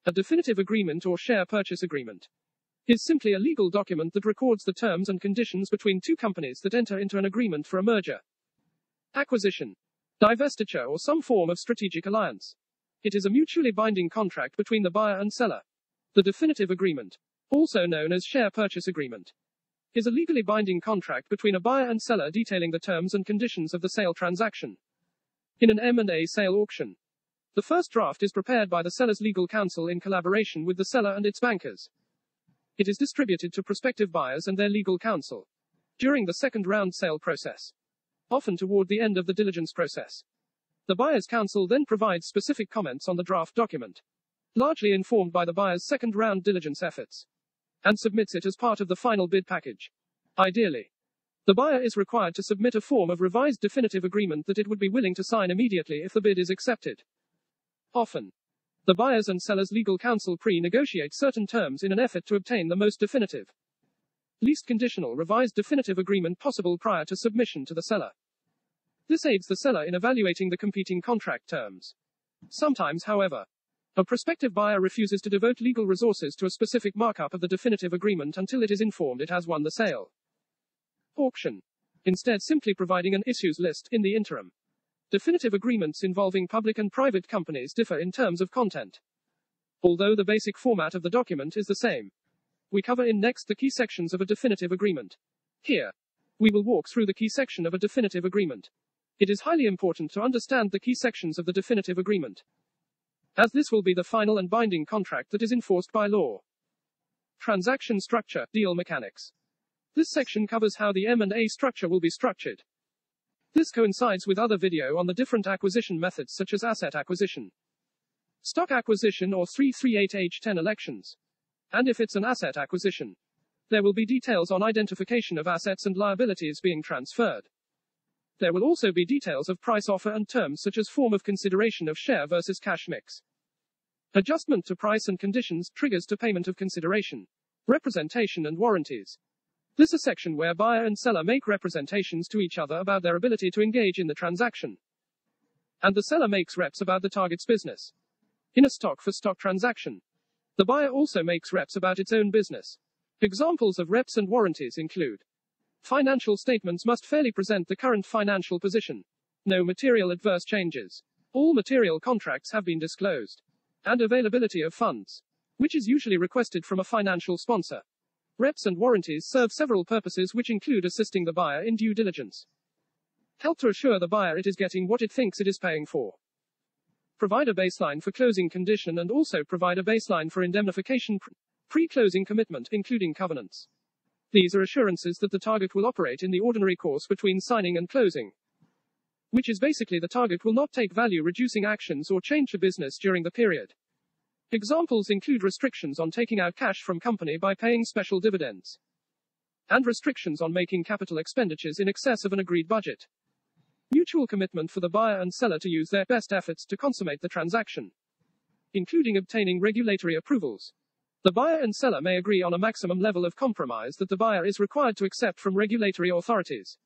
A definitive agreement or share purchase agreement is simply a legal document that records the terms and conditions between two companies that enter into an agreement for a merger, acquisition, divestiture, or some form of strategic alliance. It is a mutually binding contract between the buyer and seller. The definitive agreement, also known as share purchase agreement, is a legally binding contract between a buyer and seller detailing the terms and conditions of the sale transaction. In an M&A sale auction, the first draft is prepared by the seller's legal counsel in collaboration with the seller and its bankers. It is distributed to prospective buyers and their legal counsel during the second round sale process, often toward the end of the diligence process. The buyer's counsel then provides specific comments on the draft document, largely informed by the buyer's second round diligence efforts, and submits it as part of the final bid package. Ideally, the buyer is required to submit a form of revised definitive agreement that it would be willing to sign immediately if the bid is accepted. Often, the buyers and sellers' legal counsel pre-negotiate certain terms in an effort to obtain the most definitive, least conditional revised definitive agreement possible prior to submission to the seller. This aids the seller in evaluating the competing contract terms. Sometimes, however, a prospective buyer refuses to devote legal resources to a specific markup of the definitive agreement until it is informed it has won the sale. Auction, instead simply providing an issues list in the interim. Definitive agreements involving public and private companies differ in terms of content, although the basic format of the document is the same. We cover in next the key sections of a definitive agreement. Here, we will walk through the key section of a definitive agreement. It is highly important to understand the key sections of the definitive agreement, as this will be the final and binding contract that is enforced by law. Transaction structure, deal mechanics. This section covers how the M&A structure will be structured. This coincides with other video on the different acquisition methods such as asset acquisition, stock acquisition, or 338H10 elections. And if it's an asset acquisition, there will be details on identification of assets and liabilities being transferred. There will also be details of price offer and terms such as form of consideration of share versus cash mix, adjustment to price and conditions, triggers to payment of consideration, representation and warranties. This is a section where buyer and seller make representations to each other about their ability to engage in the transaction, and the seller makes reps about the target's business. In a stock-for-stock transaction, the buyer also makes reps about its own business. Examples of reps and warranties include: financial statements must fairly present the current financial position, no material adverse changes, all material contracts have been disclosed, and availability of funds, which is usually requested from a financial sponsor. Reps and warranties serve several purposes, which include assisting the buyer in due diligence, help to assure the buyer it is getting what it thinks it is paying for, provide a baseline for closing condition, and also provide a baseline for indemnification, pre-closing commitment, including covenants. These are assurances that the target will operate in the ordinary course between signing and closing, which is basically the target will not take value-reducing actions or change the business during the period. Examples include restrictions on taking out cash from company by paying special dividends, and restrictions on making capital expenditures in excess of an agreed budget. Mutual commitment for the buyer and seller to use their best efforts to consummate the transaction, including obtaining regulatory approvals. The buyer and seller may agree on a maximum level of compromise that the buyer is required to accept from regulatory authorities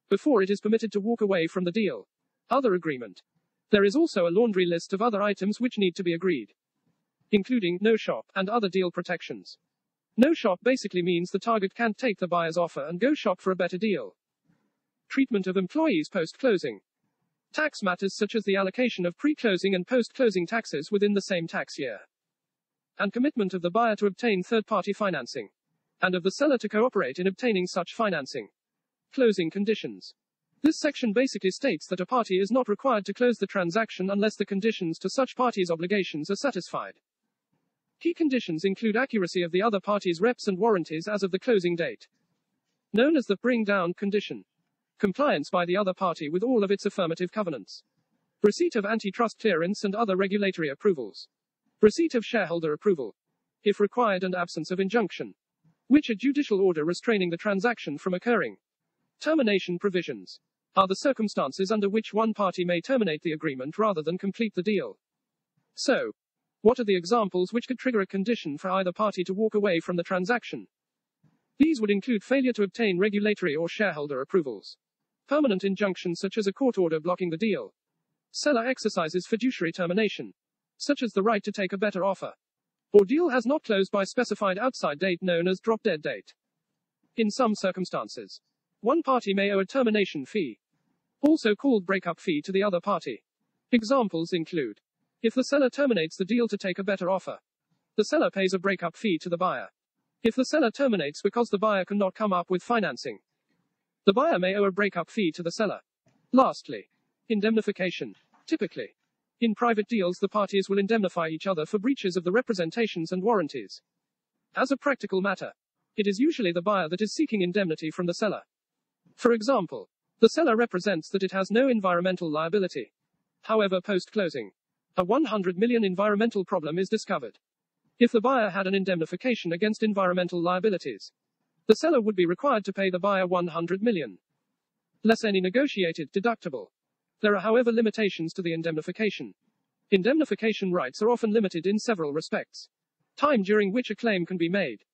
before it is permitted to walk away from the deal. Other agreement. There is also a laundry list of other items which need to be agreed, including no shop and other deal protections. No shop basically means the target can't take the buyer's offer and go shop for a better deal. Treatment of employees post-closing. Tax matters such as the allocation of pre-closing and post-closing taxes within the same tax year. And commitment of the buyer to obtain third-party financing, and of the seller to cooperate in obtaining such financing. Closing conditions. This section basically states that a party is not required to close the transaction unless the conditions to such party's obligations are satisfied. Key conditions include accuracy of the other party's reps and warranties as of the closing date, known as the bring down condition, compliance by the other party with all of its affirmative covenants, receipt of antitrust clearance and other regulatory approvals, receipt of shareholder approval, if required, and absence of injunction, which a judicial order restraining the transaction from occurring. Termination provisions are the circumstances under which one party may terminate the agreement rather than complete the deal. So, what are the examples which could trigger a condition for either party to walk away from the transaction? These would include failure to obtain regulatory or shareholder approvals, permanent injunctions such as a court order blocking the deal, seller exercises fiduciary termination, such as the right to take a better offer, or deal has not closed by specified outside date known as drop-dead date. In some circumstances, one party may owe a termination fee, also called breakup fee, to the other party. Examples include: if the seller terminates the deal to take a better offer, the seller pays a breakup fee to the buyer. If the seller terminates because the buyer cannot come up with financing, the buyer may owe a breakup fee to the seller. Lastly, indemnification. Typically, in private deals, the parties will indemnify each other for breaches of the representations and warranties. As a practical matter, it is usually the buyer that is seeking indemnity from the seller. For example, the seller represents that it has no environmental liability. However, post-closing, a 100 million environmental problem is discovered. If the buyer had an indemnification against environmental liabilities, the seller would be required to pay the buyer 100 million, less any negotiated deductible. There are, however, limitations to the indemnification. Indemnification rights are often limited in several respects: time during which a claim can be made,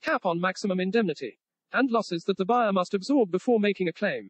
cap on maximum indemnity, and losses that the buyer must absorb before making a claim.